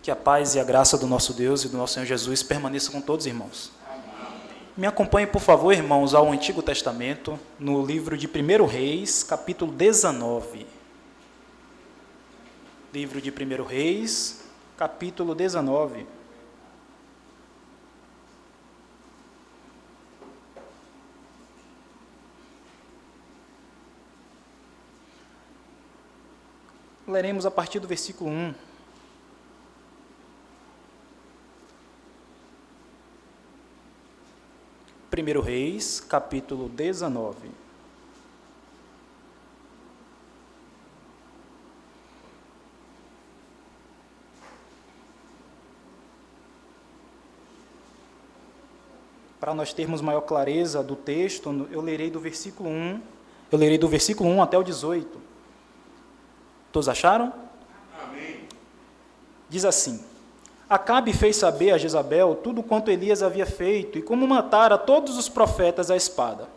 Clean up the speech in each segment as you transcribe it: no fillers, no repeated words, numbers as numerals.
Que a paz e a graça do nosso Deus e do nosso Senhor Jesus permaneçam com todos os irmãos. Me acompanhe, por favor, irmãos, ao Antigo Testamento, no livro de 1 Reis, capítulo 19. Livro de 1 Reis, capítulo 19. Leremos a partir do versículo 1. Primeiro Reis, capítulo 19. Para nós termos maior clareza do texto, eu lerei do versículo 1 até o 18. Todos acharam? Amém. Diz assim: Acabe fez saber a Jezabel tudo quanto Elias havia feito e como matara todos os profetas à espada.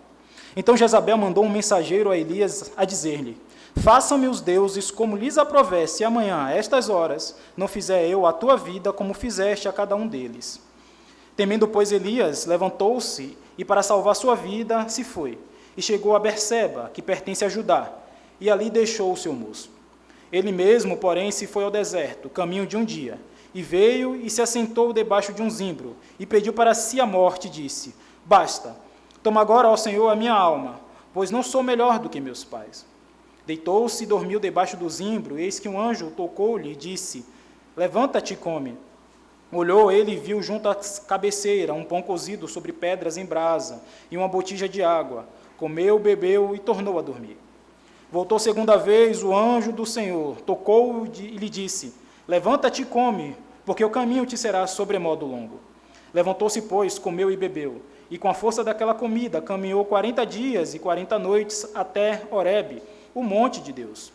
Então Jezabel mandou um mensageiro a Elias a dizer-lhe: Façam-me os deuses como lhes aprouver, se amanhã, a estas horas, não fizer eu a tua vida como fizeste a cada um deles. Temendo, pois, Elias, levantou-se e, para salvar sua vida, se foi, e chegou a Berseba, que pertence a Judá, e ali deixou o seu moço. Ele mesmo, porém, se foi ao deserto, caminho de um dia, e veio e se assentou debaixo de um zimbro, e pediu para si a morte, e disse: Basta, toma agora, ó Senhor, a minha alma, pois não sou melhor do que meus pais. Deitou-se e dormiu debaixo do zimbro, eis que um anjo tocou-lhe e disse: Levanta-te e come. Olhou ele e viu junto à cabeceira um pão cozido sobre pedras em brasa, e uma botija de água. Comeu, bebeu e tornou a dormir. Voltou segunda vez o anjo do Senhor, tocou-o e lhe disse: Levanta-te e come, porque o caminho te será sobremodo longo. Levantou-se, pois, comeu e bebeu, e com a força daquela comida caminhou 40 dias e 40 noites até Horebe, o monte de Deus.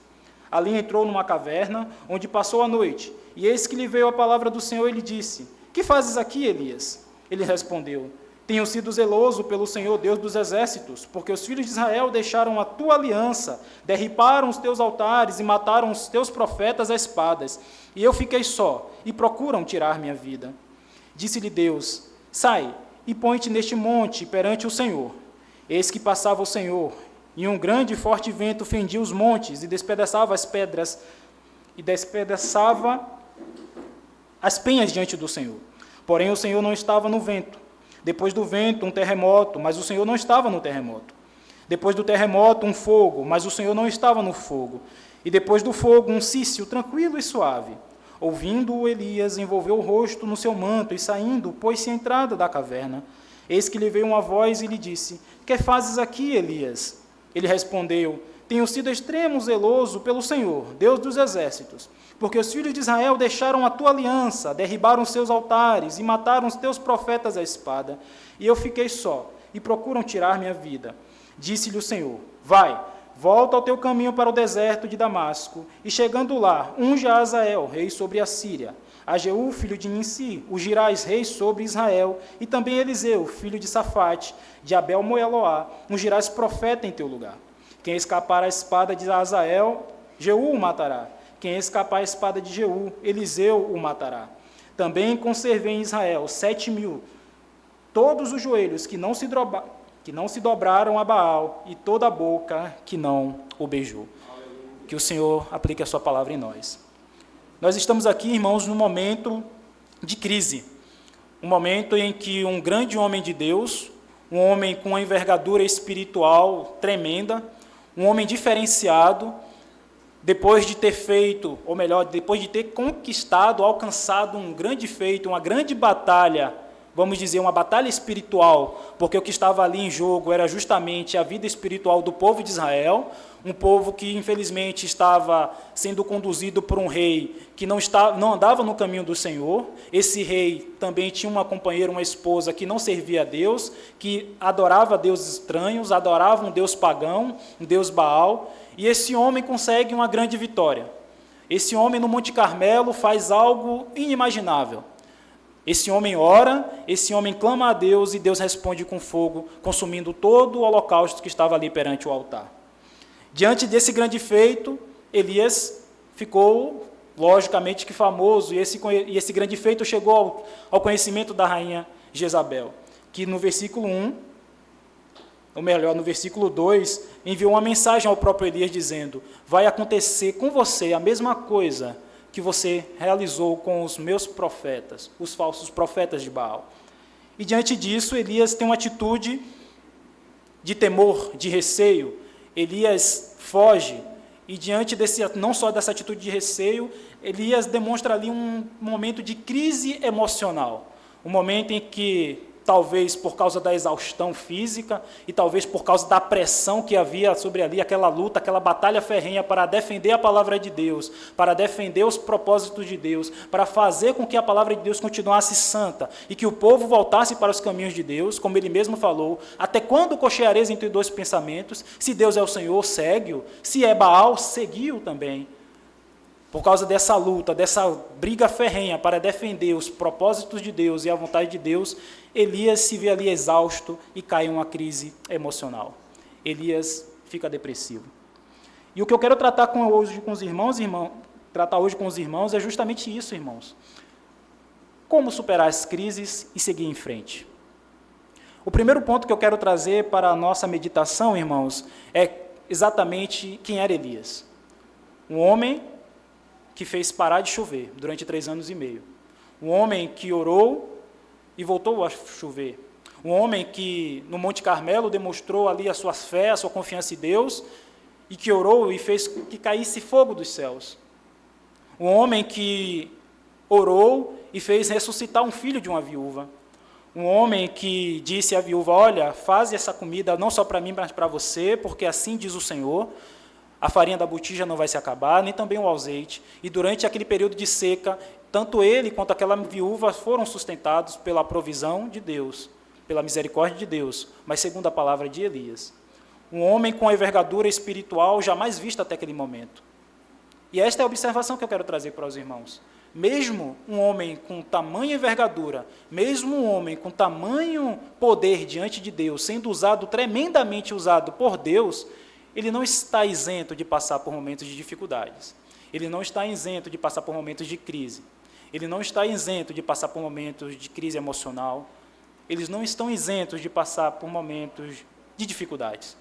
Ali entrou numa caverna, onde passou a noite, e eis que lhe veio a palavra do Senhor e lhe disse: Que fazes aqui, Elias? Ele respondeu: Tenho sido zeloso pelo Senhor Deus dos exércitos, porque os filhos de Israel deixaram a tua aliança, derribaram os teus altares e mataram os teus profetas a espadas. E eu fiquei só, e procuram tirar minha vida. Disse-lhe Deus: Sai, e põe-te neste monte perante o Senhor. Eis que passava o Senhor, e um grande e forte vento fendia os montes, e despedaçava as pedras, e despedaçava as penhas diante do Senhor. Porém o Senhor não estava no vento. Depois do vento, um terremoto, mas o Senhor não estava no terremoto. Depois do terremoto, um fogo, mas o Senhor não estava no fogo. E depois do fogo, um cício tranquilo e suave. Ouvindo-o, Elias envolveu o rosto no seu manto e, saindo, pôs-se à entrada da caverna. Eis que lhe veio uma voz e lhe disse: Que fazes aqui, Elias? Ele respondeu: Tenho sido extremo zeloso pelo Senhor, Deus dos exércitos, porque os filhos de Israel deixaram a tua aliança, derribaram os seus altares e mataram os teus profetas à espada. E eu fiquei só, e procuram tirar minha vida. Disse-lhe o Senhor: Vai, volta ao teu caminho para o deserto de Damasco, e chegando lá, unge a Azael, rei sobre a Síria. A Jeú, filho de Ninsi, ungirás rei sobre Israel, e também Eliseu, filho de Safate, de Abel-Moeloá, ungirás profeta em teu lugar. Quem escapar à espada de Azael, Jeú o matará. Quem escapar à espada de Jeú, Eliseu o matará. Também conservei em Israel 7.000, todos os joelhos que não se dobraram a Baal, e toda a boca que não o beijou. Que o Senhor aplique a sua palavra em nós. Nós estamos aqui, irmãos, num momento de crise. Um momento em que um grande homem de Deus, um homem com uma envergadura espiritual tremenda, um homem diferenciado, depois de ter feito, ou melhor, depois de ter conquistado, alcançado um grande feito, uma grande batalha, vamos dizer, uma batalha espiritual, porque o que estava ali em jogo era justamente a vida espiritual do povo de Israel, um povo que, infelizmente, estava sendo conduzido por um rei que não andava no caminho do Senhor. Esse rei também tinha uma companheira, uma esposa que não servia a Deus, que adorava deuses estranhos, adorava um deus pagão, um deus Baal, e esse homem consegue uma grande vitória. Esse homem no Monte Carmelo faz algo inimaginável. Esse homem ora, esse homem clama a Deus, e Deus responde com fogo, consumindo todo o holocausto que estava ali perante o altar. Diante desse grande feito, Elias ficou logicamente que famoso, e esse grande feito chegou ao conhecimento da rainha Jezabel, que no versículo 1, ou melhor, no versículo 2, enviou uma mensagem ao próprio Elias dizendo: vai acontecer com você a mesma coisa que você realizou com os meus profetas, os falsos profetas de Baal. E diante disso, Elias tem uma atitude de temor, de receio. Elias foge, e diante não só dessa atitude de receio, Elias demonstra ali um momento de crise emocional, um momento em que, talvez por causa da exaustão física e talvez por causa da pressão que havia sobre ali, aquela luta, aquela batalha ferrenha para defender a palavra de Deus, para defender os propósitos de Deus, para fazer com que a palavra de Deus continuasse santa e que o povo voltasse para os caminhos de Deus, como ele mesmo falou: até quando cocheareis entre dois pensamentos? Se Deus é o Senhor, segue-o; se é Baal, segui-o também. Por causa dessa luta, dessa briga ferrenha para defender os propósitos de Deus e a vontade de Deus, Elias se vê ali exausto e cai em uma crise emocional. Elias fica depressivo. E o que eu quero tratar hoje com os irmãos, é justamente isso, irmãos. Como superar as crises e seguir em frente. O primeiro ponto que eu quero trazer para a nossa meditação, irmãos, é exatamente quem era Elias. Um homem que fez parar de chover durante 3 anos e meio. Um homem que orou e voltou a chover. Um homem que no Monte Carmelo demonstrou ali a sua fé, a sua confiança em Deus, e que orou e fez que caísse fogo dos céus. Um homem que orou e fez ressuscitar um filho de uma viúva. Um homem que disse à viúva: olha, faze essa comida não só para mim, mas para você, porque assim diz o Senhor. A farinha da botija não vai se acabar, nem também o azeite. E durante aquele período de seca, tanto ele quanto aquela viúva foram sustentados pela provisão de Deus, pela misericórdia de Deus, mas segundo a palavra de Elias. Um homem com envergadura espiritual jamais vista até aquele momento. E esta é a observação que eu quero trazer para os irmãos. Mesmo um homem com tamanha envergadura, mesmo um homem com tamanho poder diante de Deus, sendo usado, tremendamente usado por Deus, ele não está isento de passar por momentos de dificuldades. Ele não está isento de passar por momentos de crise. Ele não está isento de passar por momentos de crise emocional. Eles não estão isentos de passar por momentos de dificuldades.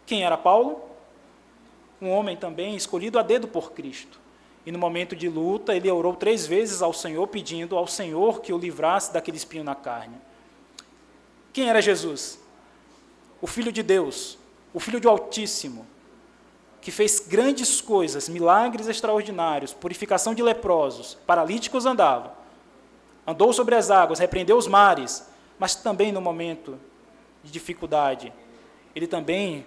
Quem era Paulo? Um homem também escolhido a dedo por Cristo. E no momento de luta, ele orou 3 vezes ao Senhor, pedindo ao Senhor que o livrasse daquele espinho na carne. Quem era Jesus? O Filho de Deus, o Filho do Altíssimo, que fez grandes coisas, milagres extraordinários, purificação de leprosos, paralíticos andou sobre as águas, repreendeu os mares, mas também no momento de dificuldade, ele também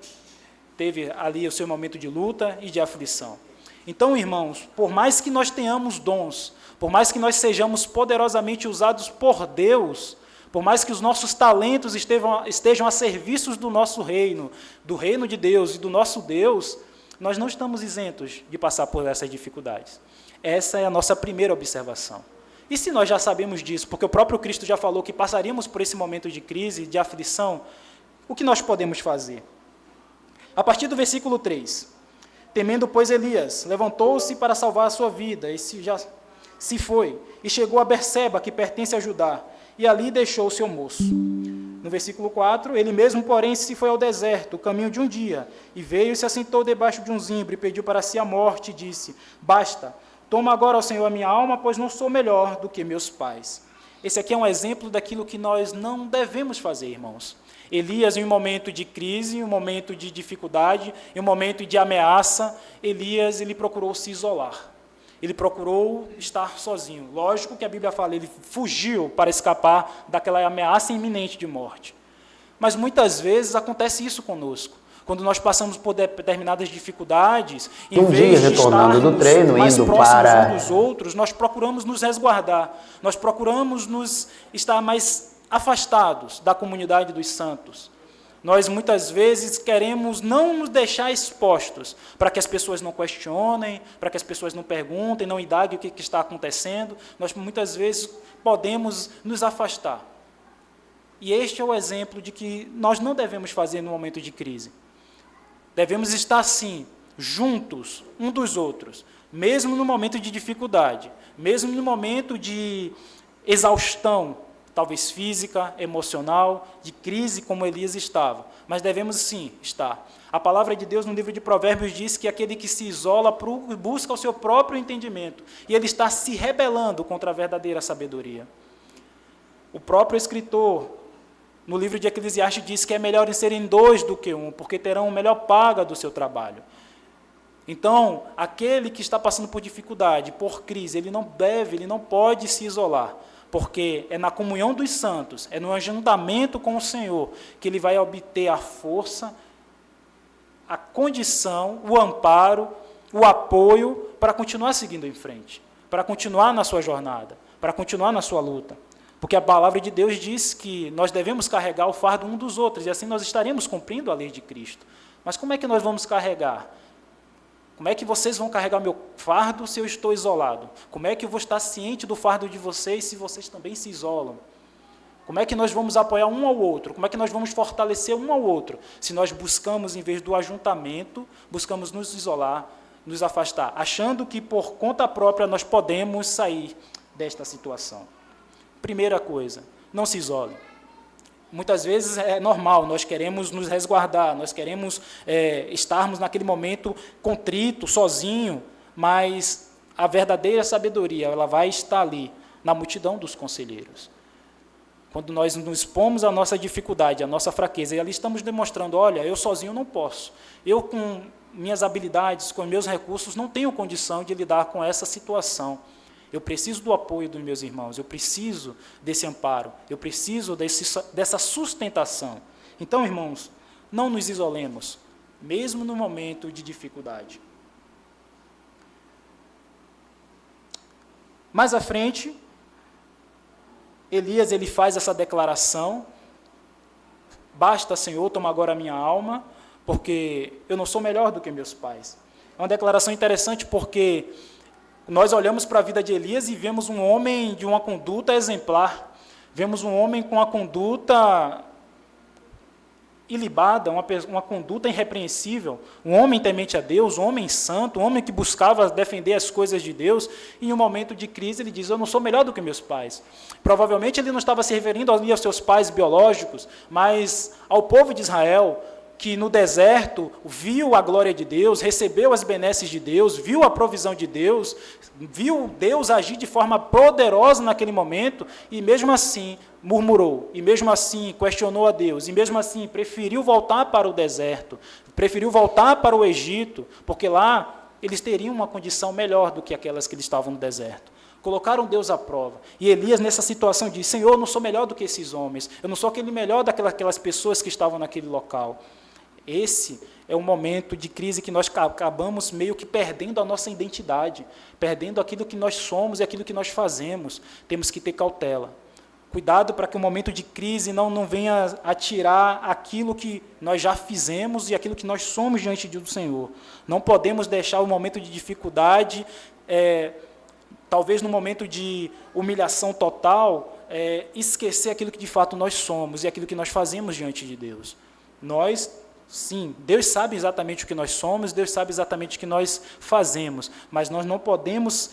teve ali o seu momento de luta e de aflição. Então, irmãos, por mais que nós tenhamos dons, por mais que nós sejamos poderosamente usados por Deus, por mais que os nossos talentos estejam a serviço do nosso reino, do reino de Deus e do nosso Deus, nós não estamos isentos de passar por essas dificuldades. Essa é a nossa primeira observação. E se nós já sabemos disso, porque o próprio Cristo já falou que passaríamos por esse momento de crise, de aflição, o que nós podemos fazer? A partir do versículo 3, temendo, pois, Elias, levantou-se para salvar a sua vida, e se foi, e chegou a Berseba, que pertence a Judá, e ali deixou o seu moço. No versículo 4, ele mesmo, porém, se foi ao deserto, o caminho de um dia, e veio e se assentou debaixo de um zimbro, e pediu para si a morte, e disse: basta, toma agora, ó Senhor, a minha alma, pois não sou melhor do que meus pais. Esse aqui é um exemplo daquilo que nós não devemos fazer, irmãos. Elias, em um momento de crise, em um momento de dificuldade, em um momento de ameaça, Elias, ele procurou se isolar. Ele procurou estar sozinho. Lógico que a Bíblia fala, ele fugiu para escapar daquela ameaça iminente de morte. Mas muitas vezes acontece isso conosco. Quando nós passamos por determinadas dificuldades, em vez de estarmos do treino, mais próximos uns dos outros, nós procuramos nos resguardar, nós procuramos estar mais afastados da comunidade dos santos. Nós, muitas vezes, queremos não nos deixar expostos para que as pessoas não questionem, para que as pessoas não perguntem, não indaguem o que está acontecendo. Nós, muitas vezes, podemos nos afastar. E este é o exemplo de que nós não devemos fazer no momento de crise. Devemos estar, sim, juntos, um dos outros, mesmo no momento de dificuldade, mesmo no momento de exaustão, talvez física, emocional, de crise como Elias estava, mas devemos sim estar. A palavra de Deus no livro de Provérbios diz que aquele que se isola busca o seu próprio entendimento, e ele está se rebelando contra a verdadeira sabedoria. O próprio escritor, no livro de Eclesiastes, diz que é melhor em serem dois do que um, porque terão melhor paga do seu trabalho. Então, aquele que está passando por dificuldade, por crise, ele não pode se isolar, porque é na comunhão dos santos, é no ajuntamento com o Senhor, que ele vai obter a força, a condição, o amparo, o apoio para continuar seguindo em frente, para continuar na sua jornada, para continuar na sua luta. Porque a palavra de Deus diz que nós devemos carregar o fardo um dos outros, e assim nós estaremos cumprindo a lei de Cristo. Mas como é que nós vamos carregar? Como é que vocês vão carregar meu fardo se eu estou isolado? Como é que eu vou estar ciente do fardo de vocês se vocês também se isolam? Como é que nós vamos apoiar um ao outro? Como é que nós vamos fortalecer um ao outro? Se nós buscamos, em vez do ajuntamento, buscamos nos isolar, nos afastar, achando que por conta própria nós podemos sair desta situação. Primeira coisa, não se isole. Muitas vezes é normal, nós queremos nos resguardar, nós queremos estarmos naquele momento contrito, sozinho, mas a verdadeira sabedoria, ela vai estar ali, na multidão dos conselheiros. Quando nós nos expomos à nossa dificuldade, à nossa fraqueza, e ali estamos demonstrando, olha, eu sozinho não posso, eu com minhas habilidades, com meus recursos, não tenho condição de lidar com essa situação. Eu preciso do apoio dos meus irmãos, eu preciso desse amparo, eu preciso dessa sustentação. Então, irmãos, não nos isolemos, mesmo no momento de dificuldade. Mais à frente, Elias ele faz essa declaração, basta, Senhor, toma agora a minha alma, porque eu não sou melhor do que meus pais. É uma declaração interessante porque nós olhamos para a vida de Elias e vemos um homem de uma conduta exemplar, vemos um homem com uma conduta ilibada, uma conduta irrepreensível, um homem temente a Deus, um homem santo, um homem que buscava defender as coisas de Deus, e em um momento de crise ele diz, eu não sou melhor do que meus pais. Provavelmente ele não estava se referindo ali aos seus pais biológicos, mas ao povo de Israel, que no deserto viu a glória de Deus, recebeu as benesses de Deus, viu a provisão de Deus, viu Deus agir de forma poderosa naquele momento, e mesmo assim murmurou, e mesmo assim questionou a Deus, e mesmo assim preferiu voltar para o deserto, preferiu voltar para o Egito, porque lá eles teriam uma condição melhor do que aquelas que eles estavam no deserto. Colocaram Deus à prova. E Elias, nessa situação, diz, Senhor, eu não sou melhor do que esses homens, eu não sou aquele melhor daquelas pessoas que estavam naquele local. Esse é um momento de crise que nós acabamos meio que perdendo a nossa identidade, perdendo aquilo que nós somos e aquilo que nós fazemos. Temos que ter cautela. Cuidado para que o momento de crise não venha a tirar aquilo que nós já fizemos e aquilo que nós somos diante do Senhor. Não podemos deixar o momento de dificuldade, talvez no momento de humilhação total, esquecer aquilo que de fato nós somos e aquilo que nós fazemos diante de Deus. Sim, Deus sabe exatamente o que nós somos, Deus sabe exatamente o que nós fazemos, mas nós não podemos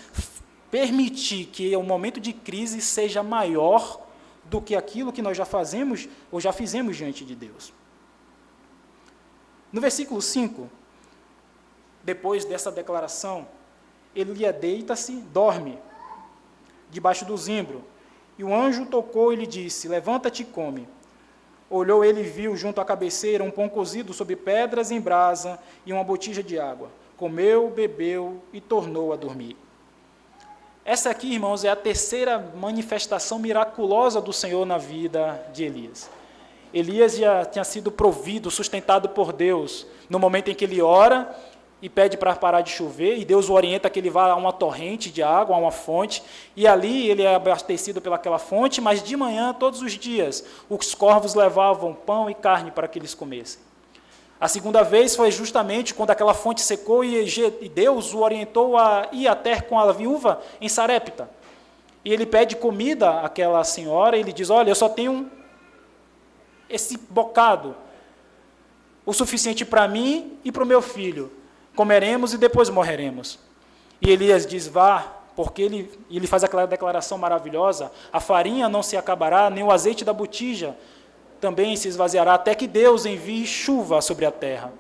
permitir que o momento de crise seja maior do que aquilo que nós já fazemos ou já fizemos diante de Deus. No versículo 5, depois dessa declaração, Elias deita-se, dorme, debaixo do zimbro, e o anjo tocou e lhe disse, levanta-te e come. Olhou ele e viu junto à cabeceira um pão cozido sobre pedras em brasa e uma botija de água. Comeu, bebeu e tornou a dormir. Essa aqui, irmãos, é a terceira manifestação miraculosa do Senhor na vida de Elias. Elias já tinha sido provido, sustentado por Deus, no momento em que ele ora e pede para parar de chover, e Deus o orienta que ele vá a uma torrente de água, a uma fonte, e ali ele é abastecido pelaquela fonte, mas de manhã, todos os dias, os corvos levavam pão e carne para que eles comessem. A segunda vez foi justamente quando aquela fonte secou e Deus o orientou a ir até com a viúva em Sarepta. E ele pede comida àquela senhora, e ele diz, olha, eu só tenho esse bocado, o suficiente para mim e para o meu filho. comeremos e depois morreremos. E Elias diz, vá, porque ele faz aquela declaração maravilhosa, a farinha não se acabará, nem o azeite da botija também se esvaziará, até que Deus envie chuva sobre a terra.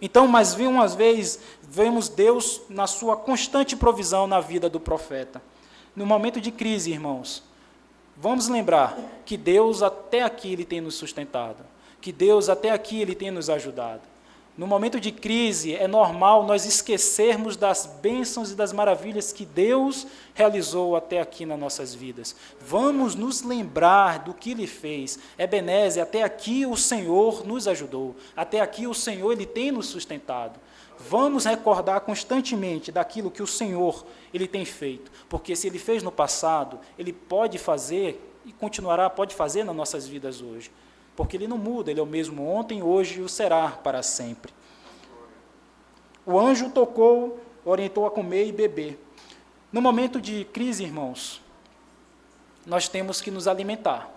Então, mais uma vez, vemos Deus na sua constante provisão na vida do profeta. No momento de crise, irmãos, vamos lembrar que Deus até aqui Ele tem nos sustentado, que Deus até aqui Ele tem nos ajudado. No momento de crise, é normal nós esquecermos das bênçãos e das maravilhas que Deus realizou até aqui nas nossas vidas. Vamos nos lembrar do que Ele fez. Ebenezer, até aqui o Senhor nos ajudou. Até aqui o Senhor Ele tem nos sustentado. Vamos recordar constantemente daquilo que o Senhor Ele tem feito. Porque se Ele fez no passado, Ele pode fazer e pode fazer nas nossas vidas hoje. Porque Ele não muda, Ele é o mesmo ontem, hoje e o será para sempre. O anjo tocou, orientou a comer e beber. No momento de crise, irmãos, nós temos que nos alimentar.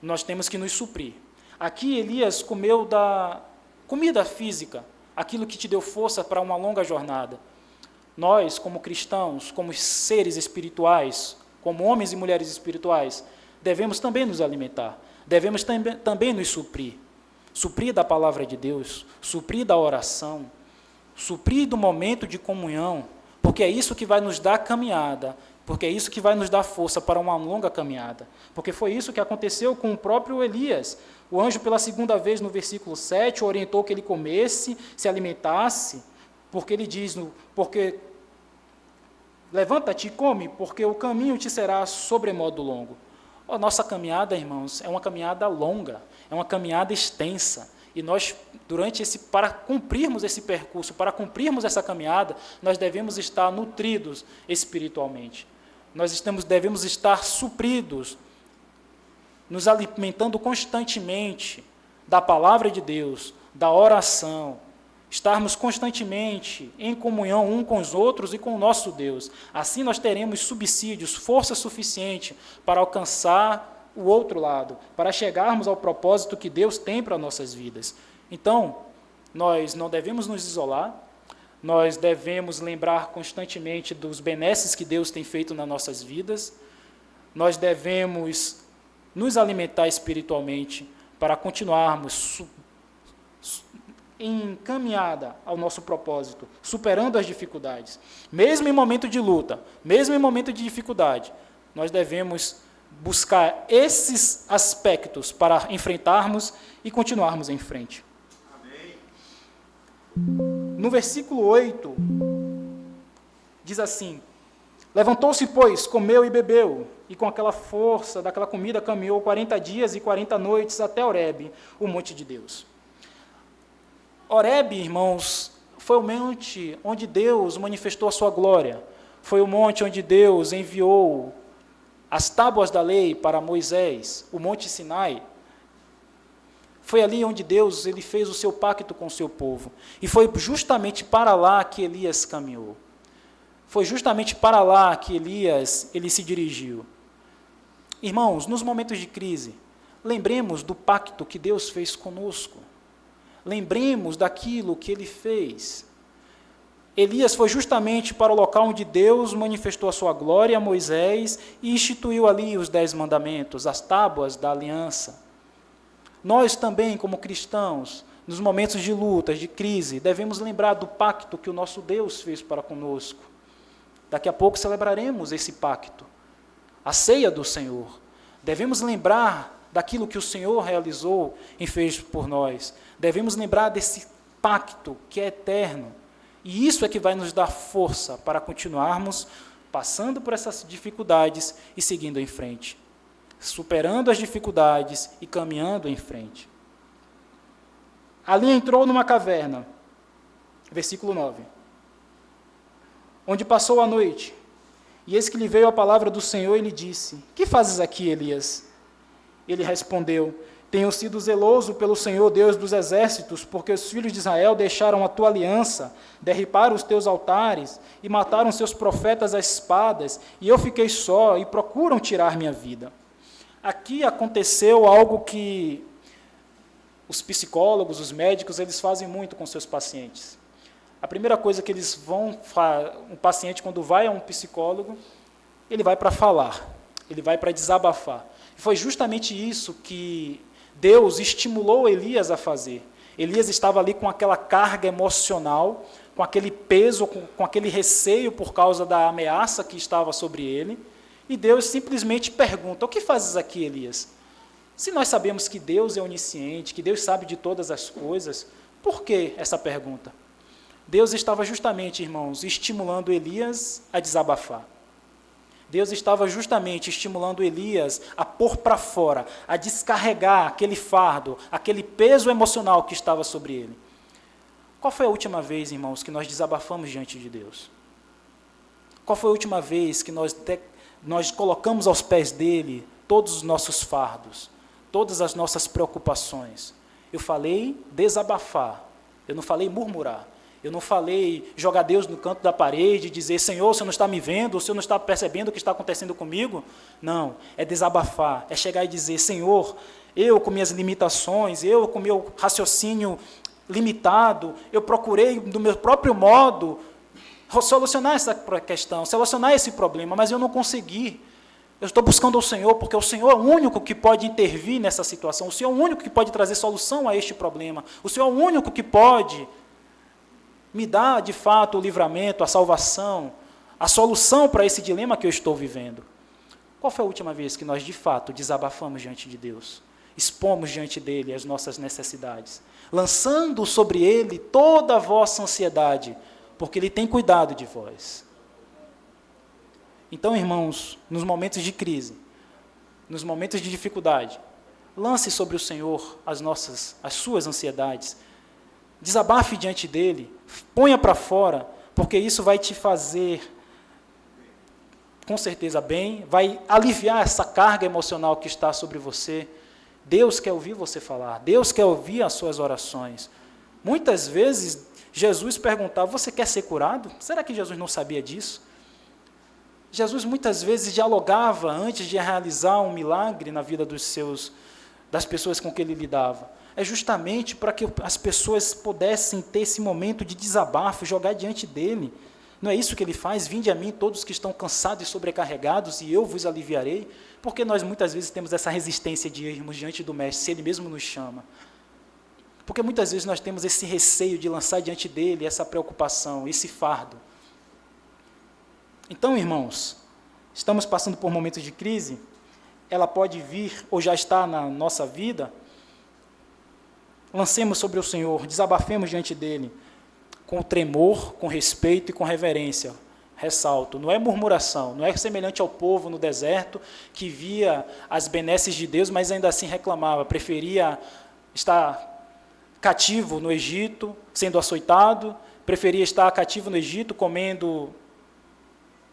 Nós temos que nos suprir. Aqui Elias comeu da comida física, aquilo que te deu força para uma longa jornada. Nós, como cristãos, como seres espirituais, como homens e mulheres espirituais, devemos também nos alimentar. Devemos também nos suprir. Suprir da palavra de Deus, suprir da oração, suprir do momento de comunhão, porque é isso que vai nos dar caminhada, porque é isso que vai nos dar força para uma longa caminhada. Porque foi isso que aconteceu com o próprio Elias. O anjo, pela segunda vez, no versículo 7, orientou que ele comesse, se alimentasse, porque ele diz, levanta-te e come, porque o caminho te será sobremodo longo. A nossa caminhada, irmãos, é uma caminhada longa, é uma caminhada extensa. E nós, para cumprirmos esse percurso, para cumprirmos essa caminhada, nós devemos estar nutridos espiritualmente. Devemos estar supridos, nos alimentando constantemente da palavra de Deus, da oração, estarmos constantemente em comunhão um com os outros e com o nosso Deus. Assim nós teremos subsídios, força suficiente para alcançar o outro lado, para chegarmos ao propósito que Deus tem para nossas vidas. Então, nós não devemos nos isolar, nós devemos lembrar constantemente dos benesses que Deus tem feito nas nossas vidas, nós devemos nos alimentar espiritualmente para continuarmos em caminhada ao nosso propósito, superando as dificuldades. Mesmo em momento de luta, mesmo em momento de dificuldade, nós devemos buscar esses aspectos para enfrentarmos e continuarmos em frente. Amém. No versículo 8, diz assim, levantou-se, pois, comeu e bebeu, e com aquela força daquela comida caminhou 40 dias e 40 noites até Horebe, o monte de Deus. Horebe, irmãos, foi o monte onde Deus manifestou a sua glória. Foi o monte onde Deus enviou as tábuas da lei para Moisés, o monte Sinai. Foi ali onde Deus ele fez o seu pacto com o seu povo. E foi justamente para lá que Elias caminhou. Foi justamente para lá que Elias ele se dirigiu. Irmãos, nos momentos de crise, lembremos do pacto que Deus fez conosco. Lembremos daquilo que ele fez. Elias foi justamente para o local onde Deus manifestou a sua glória a Moisés e instituiu ali os 10 mandamentos, as tábuas da aliança. Nós também, como cristãos, nos momentos de lutas, de crise, devemos lembrar do pacto que o nosso Deus fez para conosco. Daqui a pouco celebraremos esse pacto, a ceia do Senhor. Devemos lembrar daquilo que o Senhor realizou e fez por nós. Devemos lembrar desse pacto que é eterno. E isso é que vai nos dar força para continuarmos passando por essas dificuldades e seguindo em frente. Superando as dificuldades e caminhando em frente. Ali entrou numa caverna, versículo 9, onde passou a noite. E eis que lhe veio a palavra do Senhor e lhe disse, que fazes aqui, Elias? Ele respondeu, tenho sido zeloso pelo Senhor Deus dos exércitos, porque os filhos de Israel deixaram a tua aliança, derribaram os teus altares e mataram seus profetas às espadas, e eu fiquei só e procuram tirar minha vida. Aqui aconteceu algo que os psicólogos, os médicos, eles fazem muito com seus pacientes. A primeira coisa que eles um paciente quando vai a um psicólogo, ele vai para falar, ele vai para desabafar. E foi justamente isso que Deus estimulou Elias a fazer. Elias estava ali com aquela carga emocional, com aquele peso, com aquele receio por causa da ameaça que estava sobre ele, e Deus simplesmente pergunta: o que fazes aqui, Elias? Se nós sabemos que Deus é onisciente, que Deus sabe de todas as coisas, por que essa pergunta? Deus estava justamente, irmãos, estimulando Elias a desabafar. Deus estava justamente estimulando Elias a pôr para fora, a descarregar aquele fardo, aquele peso emocional que estava sobre ele. Qual foi a última vez, irmãos, que nós desabafamos diante de Deus? Qual foi a última vez que nós colocamos aos pés dele todos os nossos fardos, todas as nossas preocupações? Eu falei desabafar, eu não falei murmurar. Eu não falei jogar Deus no canto da parede e dizer: Senhor, o Senhor não está me vendo, o Senhor não está percebendo o que está acontecendo comigo. Não, é desabafar, é chegar e dizer: Senhor, eu com minhas limitações, eu com meu raciocínio limitado, eu procurei do meu próprio modo solucionar essa questão, solucionar esse problema, mas eu não consegui. Eu estou buscando o Senhor, porque o Senhor é o único que pode intervir nessa situação, o Senhor é o único que pode trazer solução a este problema, o Senhor é o único que pode me dá, de fato, o livramento, a salvação, a solução para esse dilema que eu estou vivendo. Qual foi a última vez que nós, de fato, desabafamos diante de Deus? Expomos diante dele as nossas necessidades, lançando sobre ele toda a vossa ansiedade, porque ele tem cuidado de vós. Então, irmãos, nos momentos de crise, nos momentos de dificuldade, lance sobre o Senhor as suas ansiedades, desabafe diante dele, ponha para fora, porque isso vai te fazer, com certeza, bem, vai aliviar essa carga emocional que está sobre você. Deus quer ouvir você falar, Deus quer ouvir as suas orações. Muitas vezes, Jesus perguntava: você quer ser curado? Será que Jesus não sabia disso? Jesus muitas vezes dialogava antes de realizar um milagre na vida das pessoas com que ele lidava. É justamente para que as pessoas pudessem ter esse momento de desabafo, jogar diante dele. Não é isso que ele faz? Vinde a mim todos que estão cansados e sobrecarregados, e eu vos aliviarei. Porque nós muitas vezes temos essa resistência de irmos diante do Mestre, se ele mesmo nos chama. Porque muitas vezes nós temos esse receio de lançar diante dele essa preocupação, esse fardo. Então, irmãos, estamos passando por momentos de crise, ela pode vir ou já está na nossa vida. Lancemos sobre o Senhor, desabafemos diante dele, com tremor, com respeito e com reverência. Ressalto, não é murmuração, não é semelhante ao povo no deserto que via as benesses de Deus, mas ainda assim reclamava, preferia estar cativo no Egito, sendo açoitado, preferia estar cativo no Egito comendo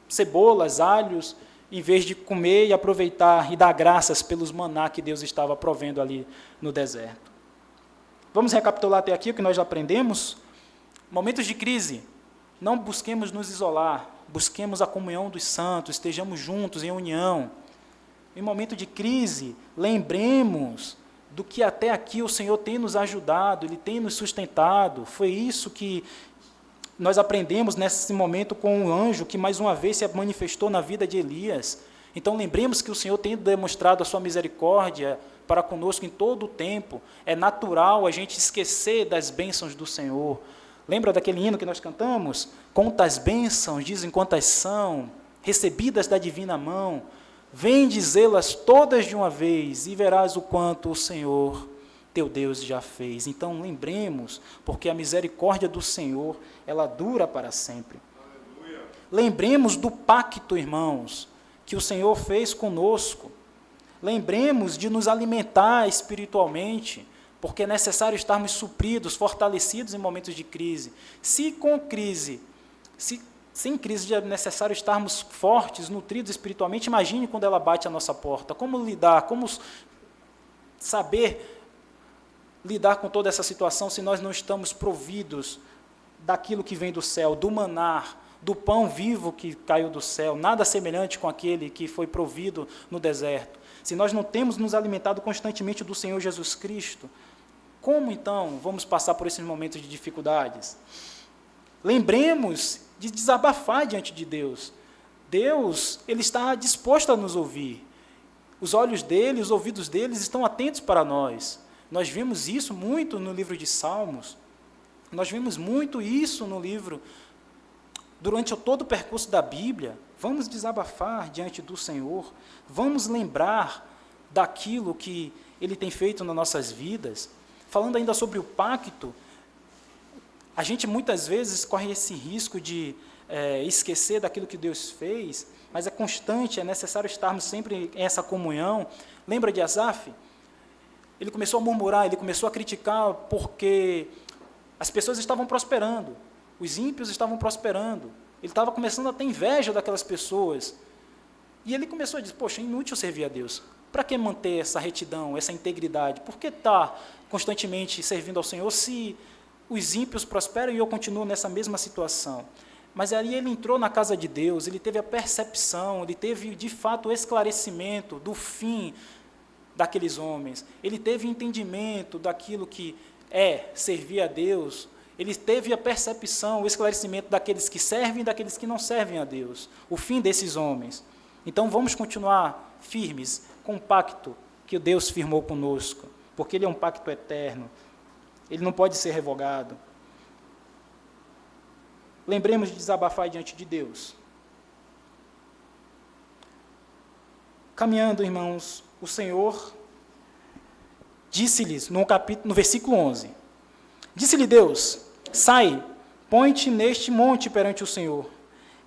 cebolas, alhos, em vez de comer e aproveitar e dar graças pelos maná que Deus estava provendo ali no deserto. Vamos recapitular até aqui o que nós já aprendemos? Momentos de crise, não busquemos nos isolar, busquemos a comunhão dos santos, estejamos juntos em união. Em momento de crise, lembremos do que até aqui o Senhor tem nos ajudado, Ele tem nos sustentado. Foi isso que nós aprendemos nesse momento com o anjo que mais uma vez se manifestou na vida de Elias. Então lembremos que o Senhor tem demonstrado a sua misericórdia para conosco em todo o tempo. É natural a gente esquecer das bênçãos do Senhor. Lembra daquele hino que nós cantamos? Quantas bênçãos, dizem quantas são, recebidas da divina mão. Vem dizê-las todas de uma vez e verás o quanto o Senhor, teu Deus, já fez. Então lembremos, porque a misericórdia do Senhor, ela dura para sempre. Aleluia. Lembremos do pacto, irmãos, que o Senhor fez conosco. Lembremos de nos alimentar espiritualmente, porque é necessário estarmos supridos, fortalecidos em momentos de crise. Sem crise é necessário estarmos fortes, nutridos espiritualmente. Imagine quando ela bate à nossa porta. Como lidar, como saber lidar com toda essa situação se nós não estamos providos daquilo que vem do céu, do maná, do pão vivo que caiu do céu, nada semelhante com aquele que foi provido no deserto. Se nós não temos nos alimentado constantemente do Senhor Jesus Cristo, Como, então, vamos passar por esses momentos de dificuldades? Lembremos de desabafar diante de Deus. Deus, Ele está disposto a nos ouvir. Os olhos dele, os ouvidos dele estão atentos para nós. Nós vimos isso muito no livro de Salmos. Nós vimos muito isso no livro, durante todo o percurso da Bíblia. Vamos desabafar diante do Senhor. Vamos lembrar daquilo que Ele tem feito nas nossas vidas. Falando ainda sobre o pacto, a gente muitas vezes corre esse risco de esquecer daquilo que Deus fez, mas é constante, é necessário estarmos sempre em essa comunhão. Lembra de Asaf? Ele começou a murmurar, ele começou a criticar porque as pessoas estavam prosperando, os ímpios estavam prosperando, ele estava começando a ter inveja daquelas pessoas, e ele começou a dizer, poxa, é inútil servir a Deus, para que manter essa retidão, essa integridade, por que estar constantemente servindo ao Senhor se os ímpios prosperam e eu continuo nessa mesma situação? Mas aí ele entrou na casa de Deus, ele teve a percepção, ele teve de fato o esclarecimento do fim daqueles homens, ele teve entendimento daquilo que é servir a Deus, ele teve a percepção, o esclarecimento daqueles que servem e daqueles que não servem a Deus, o fim desses homens. Então vamos continuar firmes com o pacto que Deus firmou conosco, porque ele é um pacto eterno, ele não pode ser revogado. Lembremos de desabafar diante de Deus. Caminhando, irmãos, o Senhor disse-lhes, no versículo 11, disse-lhe Deus, sai, põe-te neste monte perante o Senhor.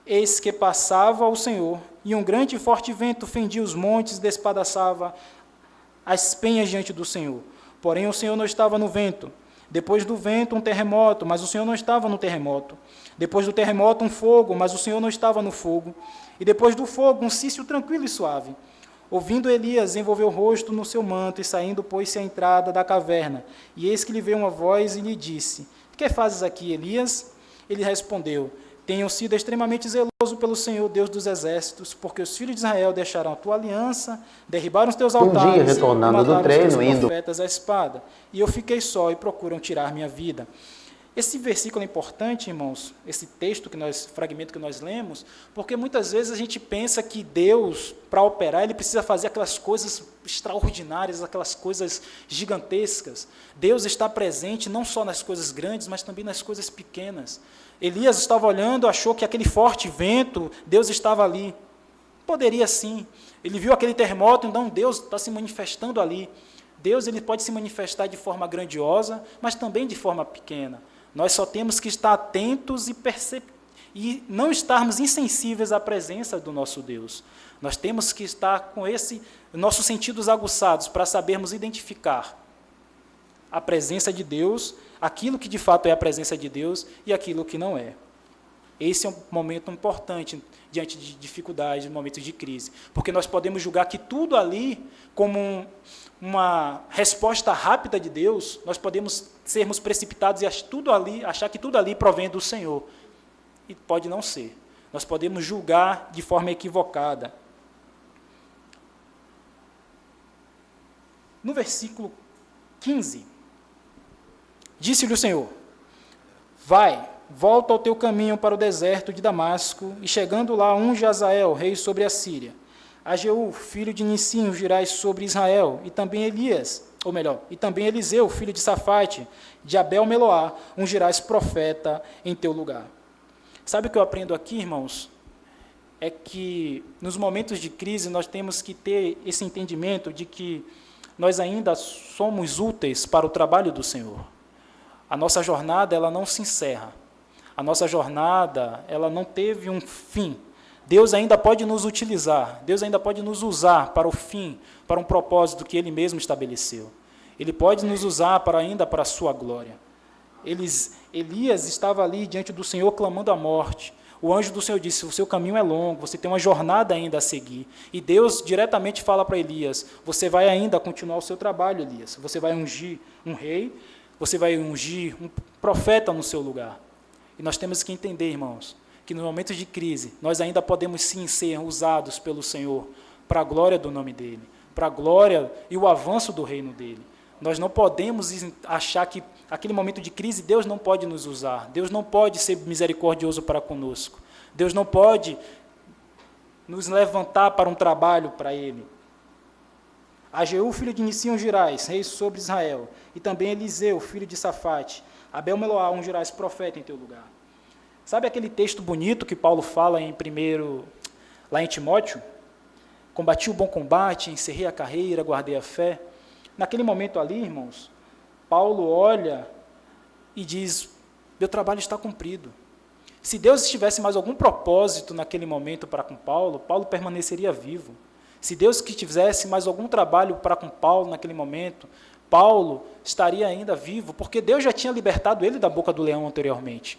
Eis que passava o Senhor, e um grande e forte vento fendia os montes e despedaçava as penhas diante do Senhor. Porém, o Senhor não estava no vento. Depois do vento, um terremoto, mas o Senhor não estava no terremoto. Depois do terremoto, um fogo, mas o Senhor não estava no fogo. E depois do fogo, um cício tranquilo e suave. Ouvindo Elias, envolveu o rosto no seu manto, e saindo, pôs-se à entrada da caverna. E eis que lhe veio uma voz e lhe disse, que fazes aqui, Elias? Ele respondeu, tenho sido extremamente zeloso pelo Senhor, Deus dos exércitos, porque os filhos de Israel deixaram a tua aliança, derribaram os teus altares, dia, retornando do treino, indo profetas à espada, e eu fiquei só e procuram tirar minha vida. Esse versículo é importante, irmãos, esse fragmento que nós lemos, porque muitas vezes a gente pensa que Deus, para operar, ele precisa fazer aquelas coisas extraordinárias, aquelas coisas gigantescas. Deus está presente não só nas coisas grandes, mas também nas coisas pequenas. Elias estava olhando, achou que aquele forte vento, Deus estava ali. Poderia sim. Ele viu aquele terremoto, então Deus está se manifestando ali. Deus ele pode se manifestar de forma grandiosa, mas também de forma pequena. Nós só temos que estar atentos e não estarmos insensíveis à presença do nosso Deus. Nós temos que estar com nossos sentidos aguçados para sabermos identificar a presença de Deus, aquilo que de fato é a presença de Deus e aquilo que não é. Esse é um momento importante diante de dificuldades, momentos de crise, porque nós podemos julgar que tudo ali, como uma resposta rápida de Deus, nós podemos sermos precipitados e achar que tudo ali provém do Senhor. E pode não ser. Nós podemos julgar de forma equivocada. No versículo 15, disse-lhe o Senhor, vai, volta ao teu caminho para o deserto de Damasco, e chegando lá, unge Azael, rei sobre a Síria. A Jeú, filho de Nissi, ungirás sobre Israel, e também Eliseu, filho de Safate, de Abel-Meloá, ungirás profeta em teu lugar. Sabe o que eu aprendo aqui, irmãos? É que nos momentos de crise nós temos que ter esse entendimento de que nós ainda somos úteis para o trabalho do Senhor. A nossa jornada ela não se encerra. A nossa jornada ela não teve um fim. Deus ainda pode nos utilizar, Deus ainda pode nos usar para o fim, para um propósito que Ele mesmo estabeleceu. Ele pode nos usar ainda para a sua glória. Elias estava ali diante do Senhor clamando a morte. O anjo do Senhor disse, o seu caminho é longo, você tem uma jornada ainda a seguir. E Deus diretamente fala para Elias, você vai ainda continuar o seu trabalho, Elias. Você vai ungir um rei, você vai ungir um profeta no seu lugar. E nós temos que entender, irmãos, que nos momentos de crise, nós ainda podemos sim ser usados pelo Senhor para a glória do nome dEle, para a glória e o avanço do reino dEle. Nós não podemos achar que aquele momento de crise Deus não pode nos usar, Deus não pode ser misericordioso para conosco, Deus não pode nos levantar para um trabalho para Ele. Ageu, filho de Nissim, ungirás, rei sobre Israel, e também Eliseu, filho de Safate, Abel Meloá, ungirás profeta em teu lugar. Sabe aquele texto bonito que Paulo fala lá em Timóteo? Combati o bom combate, encerrei a carreira, guardei a fé. Naquele momento ali, irmãos, Paulo olha e diz, meu trabalho está cumprido. Se Deus tivesse mais algum propósito naquele momento para com Paulo, Paulo permaneceria vivo. Se Deus tivesse mais algum trabalho para com Paulo naquele momento, Paulo estaria ainda vivo, porque Deus já tinha libertado ele da boca do leão anteriormente.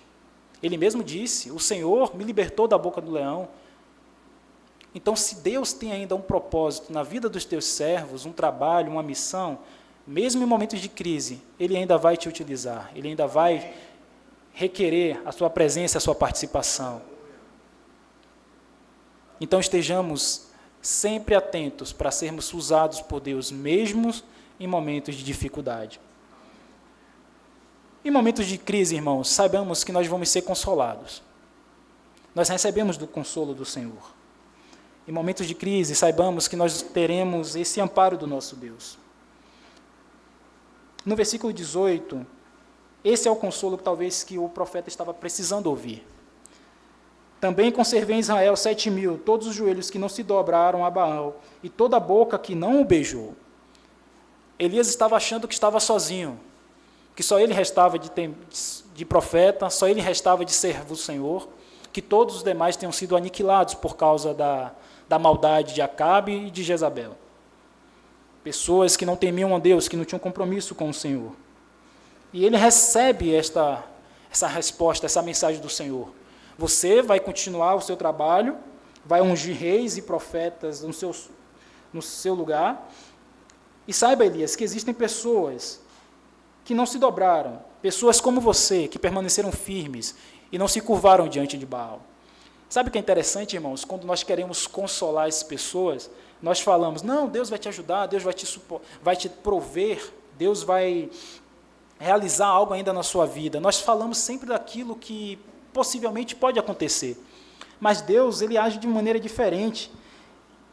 Ele mesmo disse, o Senhor me libertou da boca do leão. Então, se Deus tem ainda um propósito na vida dos teus servos, um trabalho, uma missão, mesmo em momentos de crise, Ele ainda vai te utilizar, Ele ainda vai requerer a sua presença, a sua participação. Então, estejamos sempre atentos para sermos usados por Deus, mesmo em momentos de dificuldade. Em momentos de crise, irmãos, saibamos que nós vamos ser consolados. Nós recebemos do consolo do Senhor. Em momentos de crise, saibamos que nós teremos esse amparo do nosso Deus. No versículo 18, esse é o consolo que talvez que o profeta estava precisando ouvir. Também conservei em Israel 7.000, todos os joelhos que não se dobraram a Baal, e toda a boca que não o beijou. Elias estava achando que estava sozinho, que só ele restava de profeta, só ele restava de servo do Senhor, que todos os demais tenham sido aniquilados por causa da maldade de Acabe e de Jezabel. Pessoas que não temiam a Deus, que não tinham compromisso com o Senhor. E ele recebe essa resposta, essa mensagem do Senhor. Você vai continuar o seu trabalho, vai ungir reis e profetas no seu lugar. E saiba, Elias, que existem pessoas que não se dobraram, pessoas como você, que permaneceram firmes e não se curvaram diante de Baal. Sabe o que é interessante, irmãos? Quando nós queremos consolar essas pessoas, nós falamos, não, Deus vai te ajudar, Deus vai te prover, Deus vai realizar algo ainda na sua vida. Nós falamos sempre daquilo que possivelmente pode acontecer. Mas Deus, Ele age de maneira diferente.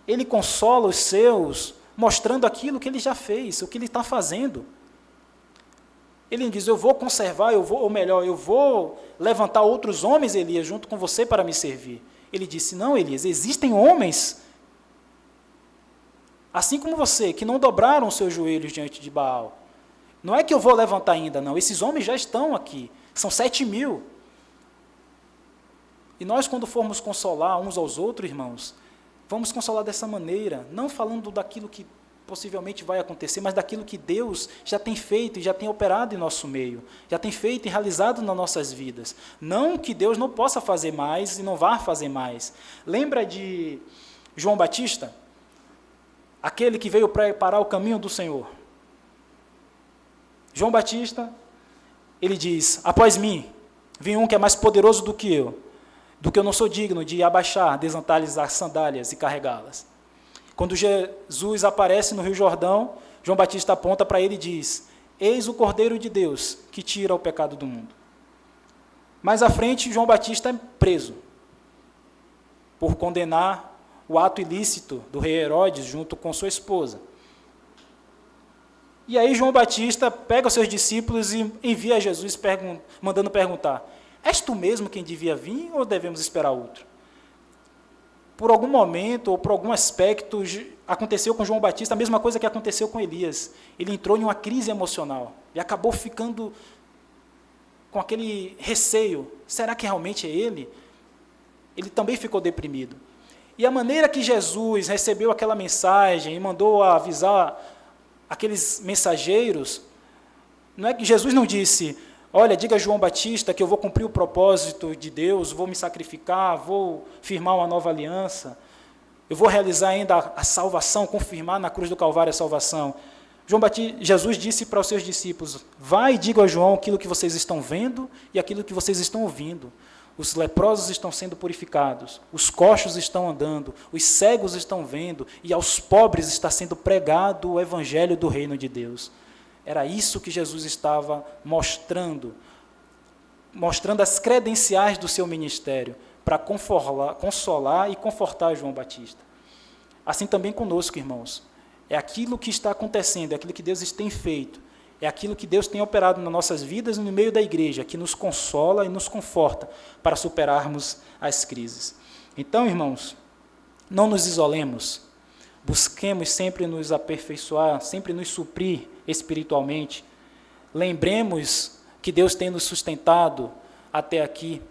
Ele consola os seus, mostrando aquilo que Ele já fez, o que Ele está fazendo. Ele diz, eu vou conservar, eu vou levantar outros homens, Elias, junto com você para me servir. Ele disse, não, Elias, existem homens, assim como você, que não dobraram os seus joelhos diante de Baal. Não é que eu vou levantar ainda, não. Esses homens já estão aqui. São 7.000. E nós, quando formos consolar uns aos outros, irmãos, vamos consolar dessa maneira, não falando daquilo que possivelmente vai acontecer, mas daquilo que Deus já tem feito e já tem operado em nosso meio, já tem feito e realizado nas nossas vidas. Não que Deus não possa fazer mais e não vá fazer mais. Lembra de João Batista? Aquele que veio preparar o caminho do Senhor. João Batista, ele diz, após mim, vem um que é mais poderoso do que eu não sou digno de abaixar, desantar-lhes as sandálias e carregá-las. Quando Jesus aparece no Rio Jordão, João Batista aponta para ele e diz, eis o Cordeiro de Deus que tira o pecado do mundo. Mais à frente, João Batista é preso por condenar o ato ilícito do rei Herodes junto com sua esposa. E aí João Batista pega os seus discípulos e envia a Jesus mandando perguntar, és tu mesmo quem devia vir ou devemos esperar outro? Por algum momento ou por algum aspecto aconteceu com João Batista a mesma coisa que aconteceu com Elias. Ele entrou em uma crise emocional e acabou ficando com aquele receio. Será que realmente é ele? Ele também ficou deprimido. E a maneira que Jesus recebeu aquela mensagem e mandou avisar aqueles mensageiros, não é que Jesus não disse, olha, diga a João Batista que eu vou cumprir o propósito de Deus, vou me sacrificar, vou firmar uma nova aliança, eu vou realizar ainda a salvação, confirmar na cruz do Calvário a salvação. Jesus disse para os seus discípulos, vai e diga a João aquilo que vocês estão vendo e aquilo que vocês estão ouvindo. Os leprosos estão sendo purificados, os coxos estão andando, os cegos estão vendo, e aos pobres está sendo pregado o evangelho do reino de Deus. Era isso que Jesus estava mostrando as credenciais do seu ministério, para consolar e confortar João Batista. Assim também conosco, irmãos. É aquilo que está acontecendo, é aquilo que Deus tem feito, é aquilo que Deus tem operado nas nossas vidas e no meio da igreja, que nos consola e nos conforta para superarmos as crises. Então, irmãos, não nos isolemos, busquemos sempre nos aperfeiçoar, sempre nos suprir espiritualmente. Lembremos que Deus tem nos sustentado até aqui.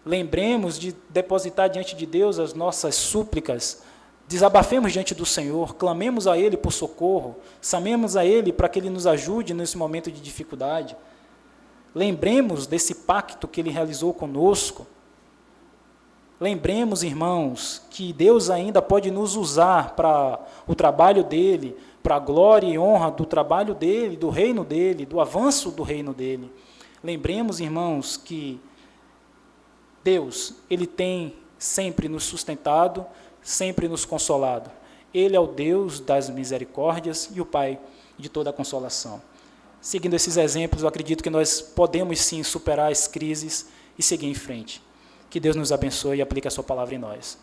Lembremos de depositar diante de Deus as nossas súplicas, desabafemos diante do Senhor, clamemos a Ele por socorro, chamemos a Ele para que Ele nos ajude nesse momento de dificuldade. Lembremos desse pacto que Ele realizou conosco. Lembremos, irmãos, que Deus ainda pode nos usar para o trabalho dEle, para a glória e honra do trabalho dEle, do reino dEle, do avanço do reino dEle. Lembremos, irmãos, que Deus, Ele tem sempre nos sustentado, sempre nos consolado. Ele é o Deus das misericórdias e o Pai de toda a consolação. Seguindo esses exemplos, eu acredito que nós podemos sim superar as crises e seguir em frente. Que Deus nos abençoe e aplique a sua palavra em nós.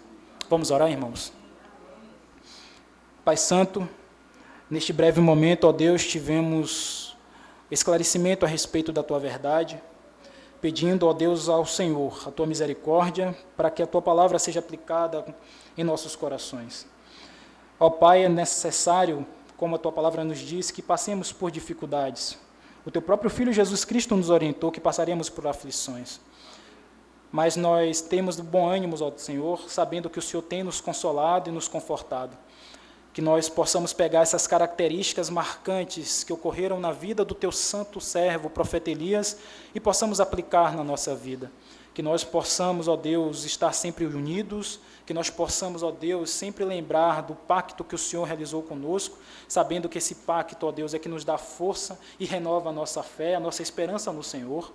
Vamos orar, irmãos? Pai Santo, neste breve momento, ó Deus, tivemos esclarecimento a respeito da Tua verdade, pedindo, ó Deus, ao Senhor, a Tua misericórdia, para que a Tua palavra seja aplicada em nossos corações. Ó Pai, é necessário, como a Tua palavra nos diz, que passemos por dificuldades. O Teu próprio Filho Jesus Cristo nos orientou que passaremos por aflições. Mas nós temos bom ânimo, ó Senhor, sabendo que o Senhor tem nos consolado e nos confortado. Que nós possamos pegar essas características marcantes que ocorreram na vida do Teu santo servo, o profeta Elias, e possamos aplicar na nossa vida. Que nós possamos, ó Deus, estar sempre unidos, que nós possamos, ó Deus, sempre lembrar do pacto que o Senhor realizou conosco, sabendo que esse pacto, ó Deus, é que nos dá força e renova a nossa fé, a nossa esperança no Senhor.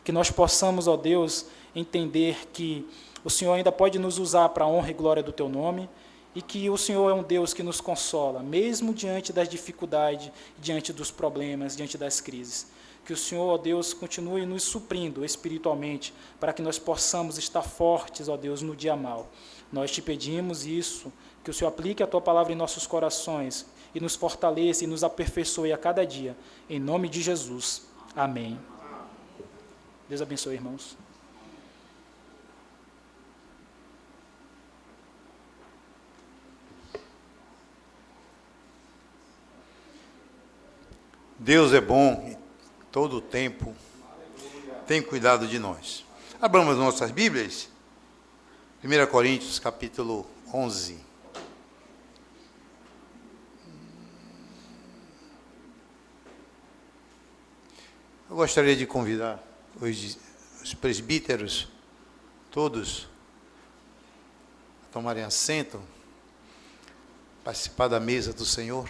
Que nós possamos, ó Deus, entender que o Senhor ainda pode nos usar para a honra e glória do Teu nome, e que o Senhor é um Deus que nos consola, mesmo diante das dificuldades, diante dos problemas, diante das crises. Que o Senhor, ó Deus, continue nos suprindo espiritualmente, para que nós possamos estar fortes, ó Deus, no dia mau. Nós te pedimos isso, que o Senhor aplique a Tua palavra em nossos corações, e nos fortaleça e nos aperfeiçoe a cada dia. Em nome de Jesus. Amém. Deus abençoe, irmãos. Deus é bom em todo o tempo, tem cuidado de nós. Abramos nossas Bíblias, 1 Coríntios, capítulo 11. Eu gostaria de convidar os presbíteros, todos, a tomarem assento, participar da mesa do Senhor.